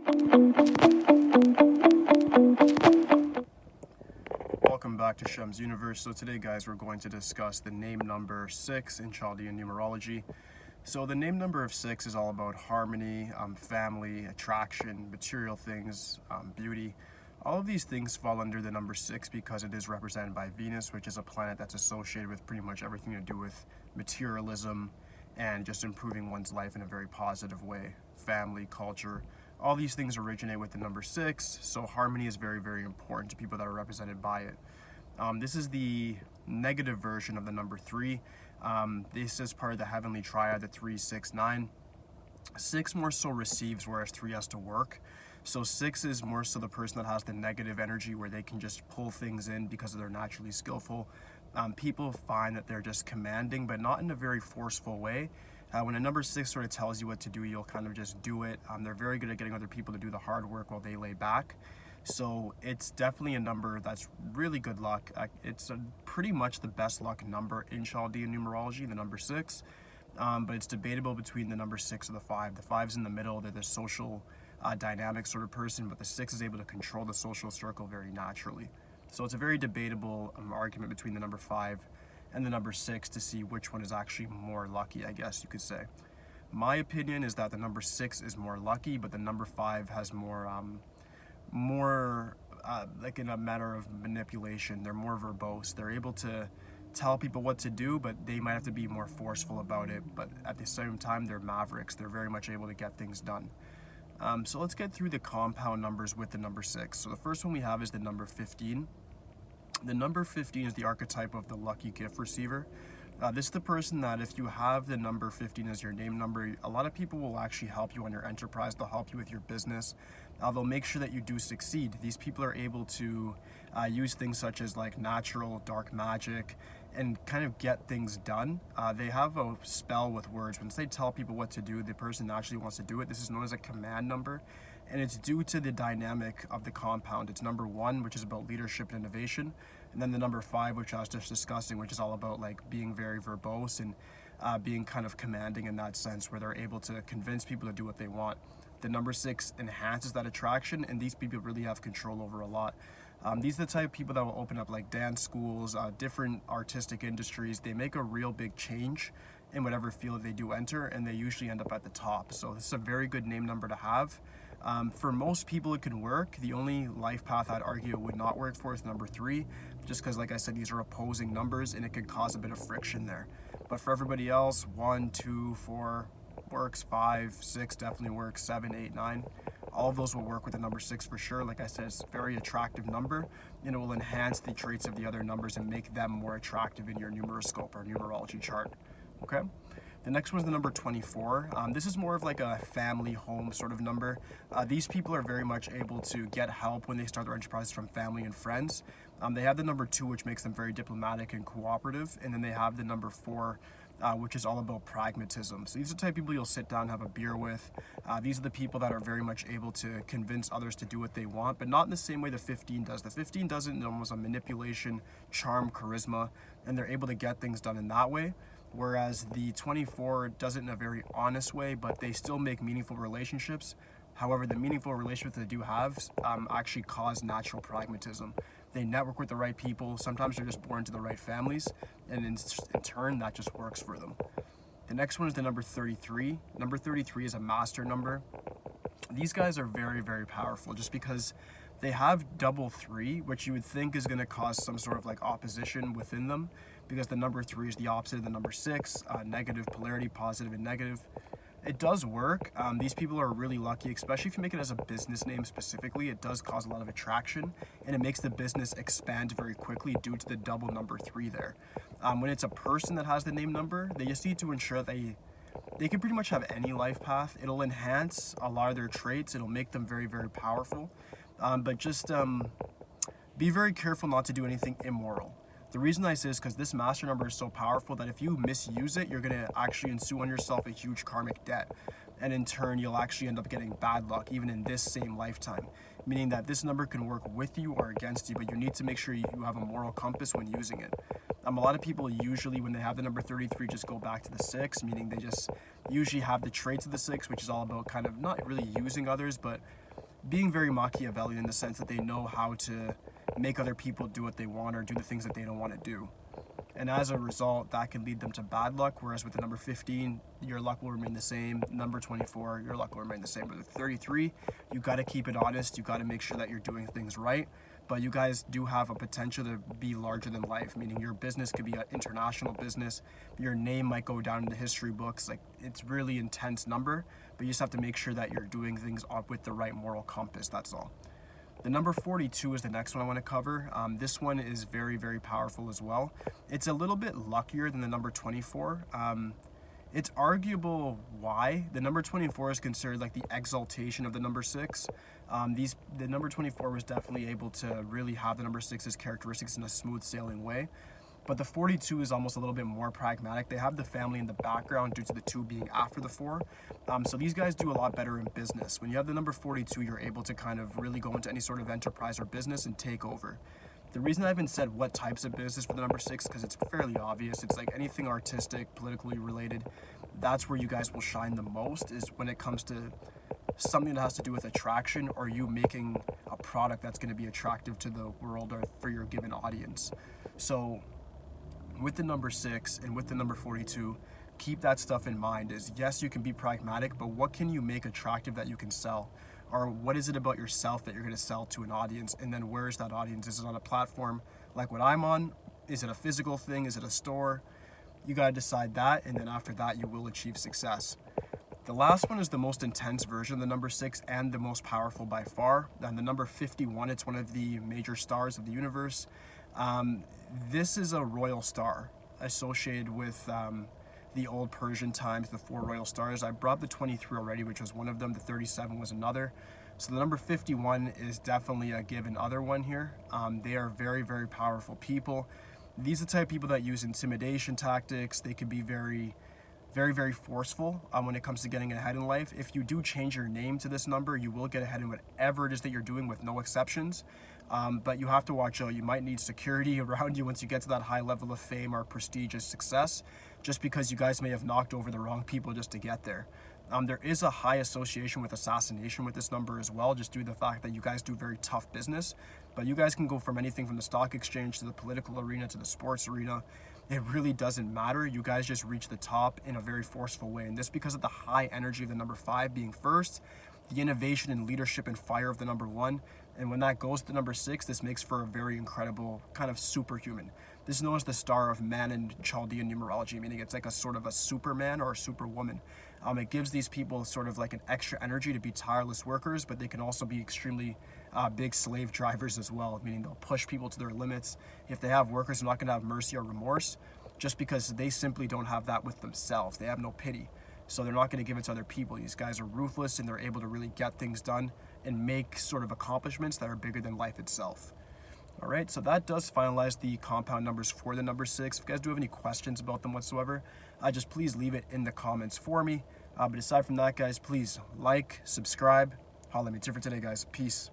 Welcome back to Shemsuniverse. So today, guys, we're going to discuss the name number 6 in Chaldean numerology. So the name number of 6 is all about harmony, family, attraction, material things, beauty. All of these things fall under the number 6 because it is represented by Venus, which is a planet that's associated with pretty much everything to do with materialism and just improving one's life in a very positive way. Family, culture, all these things originate with the number 6, so harmony is very, very important to people that are represented by it. This is the negative version of the number 3. This is part of the heavenly triad, the 3, 6, 9. 6 more so receives, whereas 3 has to work. So 6 is more so the person that has the negative energy where they can just pull things in because they're naturally skillful. People find that they're just commanding, but not in a very forceful way. When a number 6 sort of tells you what to do, you'll kind of just do it. They're very good at getting other people to do the hard work while they lay back. So it's definitely a number that's really good luck. It's pretty much the best luck number in Chaldean numerology, the number 6. But it's debatable between the number 6 or the 5. The 5's in the middle. They're the social dynamic sort of person, but the 6 is able to control the social circle very naturally. So it's a very debatable argument between the number 5 and the number 6 to see which one is actually more lucky, I guess you could say. My opinion is that the number 6 is more lucky, but the number 5 has more like in a matter of manipulation. They're more verbose. They're able to tell people what to do, but they might have to be more forceful about it. But at the same time, they're mavericks. They're very much able to get things done. So let's get through the compound numbers with the number 6. So the first one we have is the number 15. The number 15 is the archetype of the lucky gift receiver. This is the person that if you have the number 15 as your name number, a lot of people will actually help you on your enterprise. They'll help you with your business. They'll make sure that you do succeed. These people are able to use things such as like natural dark magic and kind of get things done. They have a spell with words. Once they tell people what to do, the person actually wants to do it. This is known as a command number, and it's due to the dynamic of the compound. It's number 1, which is about leadership and innovation, and then the number 5, which I was just discussing, which is all about like being very verbose and being kind of commanding in that sense, where they're able to convince people to do what they want. The number 6 enhances that attraction, and these people really have control over a lot. These are the type of people that will open up like dance schools, different artistic industries. They make a real big change in whatever field they do enter, and they usually end up at the top. So this is a very good name number to have. For most people it can work. The only life path I'd argue it would not work for is number 3, just because like I said, these are opposing numbers and it could cause a bit of friction there. But for everybody else, 1, 2, 4 works, 5, 6 definitely works, 7, 8, 9. All of those will work with the number 6 for sure. Like I said, it's a very attractive number, and it will enhance the traits of the other numbers and make them more attractive in your numeroscope or numerology chart. Okay? The next one is the number 24. This is more of like a family home sort of number. These people are very much able to get help when they start their enterprises from family and friends. They have the number 2, which makes them very diplomatic and cooperative, and then they have the number 4, which is all about pragmatism. So these are the type of people you'll sit down and have a beer with. These are the people that are very much able to convince others to do what they want, but not in the same way the 15 does. The 15 does it in almost a manipulation, charm, charisma, and they're able to get things done in that way. Whereas the 24 does it in a very honest way, but they still make meaningful relationships. However, the meaningful relationships they do have actually cause natural pragmatism. They network with the right people. Sometimes they're just born to the right families, and in turn, that just works for them. The next one is the number 33. Number 33 is a master number. These guys are very, very powerful just because they have double 3, which you would think is going to cause some sort of like opposition within them, because the number 3 is the opposite of the number 6, negative polarity, positive and negative. It does work. These people are really lucky, especially if you make it as a business name specifically. It does cause a lot of attraction, and it makes the business expand very quickly due to the double number 3 there. When it's a person that has the name number, they just need to ensure that they can pretty much have any life path. It'll enhance a lot of their traits. It'll make them very, very powerful. But just be very careful not to do anything immoral. The reason I say is because this master number is so powerful that if you misuse it, you're going to actually ensue on yourself a huge karmic debt. And in turn, you'll actually end up getting bad luck, even in this same lifetime. Meaning that this number can work with you or against you, but you need to make sure you have a moral compass when using it. A lot of people usually, when they have the number 33, just go back to the 6, meaning they just usually have the traits of the 6, which is all about kind of not really using others, but being very Machiavellian in the sense that they know how to make other people do what they want or do the things that they don't want to do. And as a result, that can lead them to bad luck. Whereas with the number 15, your luck will remain the same. Number 24, your luck will remain the same. But with 33, you got to keep it honest. You got to make sure that you're doing things right. But you guys do have a potential to be larger than life, meaning your business could be an international business. Your name might go down in the history books. Like, it's really intense number, but you just have to make sure that you're doing things with the right moral compass. That's all. The number 42 is the next one I want to cover. This one is very, very powerful as well. It's a little bit luckier than the number 24. It's arguable why. The number 24 is considered like the exaltation of the number 6. The number 24 was definitely able to really have the number 6's characteristics in a smooth sailing way. But the 42 is almost a little bit more pragmatic. They have the family in the background due to the 2 being after the 4. So these guys do a lot better in business. When you have the number 42, you're able to kind of really go into any sort of enterprise or business and take over. The reason I haven't said what types of business for the number 6, because it's fairly obvious. It's like anything artistic, politically related. That's where you guys will shine the most, is when it comes to something that has to do with attraction, or you making a product that's going to be attractive to the world or for your given audience. So with the number 6 and with the number 42, keep that stuff in mind. Is yes, you can be pragmatic, but what can you make attractive that you can sell? Or what is it about yourself that you're going to sell to an audience? And then where is that audience? Is it on a platform like what I'm on? Is it a physical thing? Is it a store? You got to decide that, and then after that, you will achieve success. The last one is the most intense version of the number 6 and the most powerful by far. And the number 51, it's one of the major stars of the universe. This is a royal star associated with the old Persian times, the 4 royal stars. I brought the 23 already, which was one of them. The 37 was another. So the number 51 is definitely a given other one here. They are very, very powerful people. These are the type of people that use intimidation tactics. They can be very, very, very forceful when it comes to getting ahead in life. If you do change your name to this number, you will get ahead in whatever it is that you're doing, with no exceptions. But you have to watch out. You might need security around you once you get to that high level of fame or prestigious success, just because you guys may have knocked over the wrong people just to get there. There is a high association with assassination with this number as well, just due to the fact that you guys do very tough business. But you guys can go from anything from the stock exchange to the political arena to the sports arena. It really doesn't matter. You guys just reach the top in a very forceful way. And this because of the high energy of the number 5 being first, the innovation and leadership and fire of the number 1. And when that goes to number 6, this makes for a very incredible kind of superhuman. This is known as the star of man in Chaldean numerology, meaning it's like a sort of a superman or a superwoman. It gives these people sort of like an extra energy to be tireless workers, but they can also be extremely big slave drivers as well, meaning they'll push people to their limits. If they have workers, they're not going to have mercy or remorse, just because they simply don't have that with themselves. They have no pity. So they're not going to give it to other people. These guys are ruthless, and they're able to really get things done and make sort of accomplishments that are bigger than life itself. All right, so that does finalize the compound numbers for the number 6. If you guys do have any questions about them whatsoever, just please leave it in the comments for me. But aside from that, guys, please like, subscribe. Holla at me. It's it for today, guys. Peace.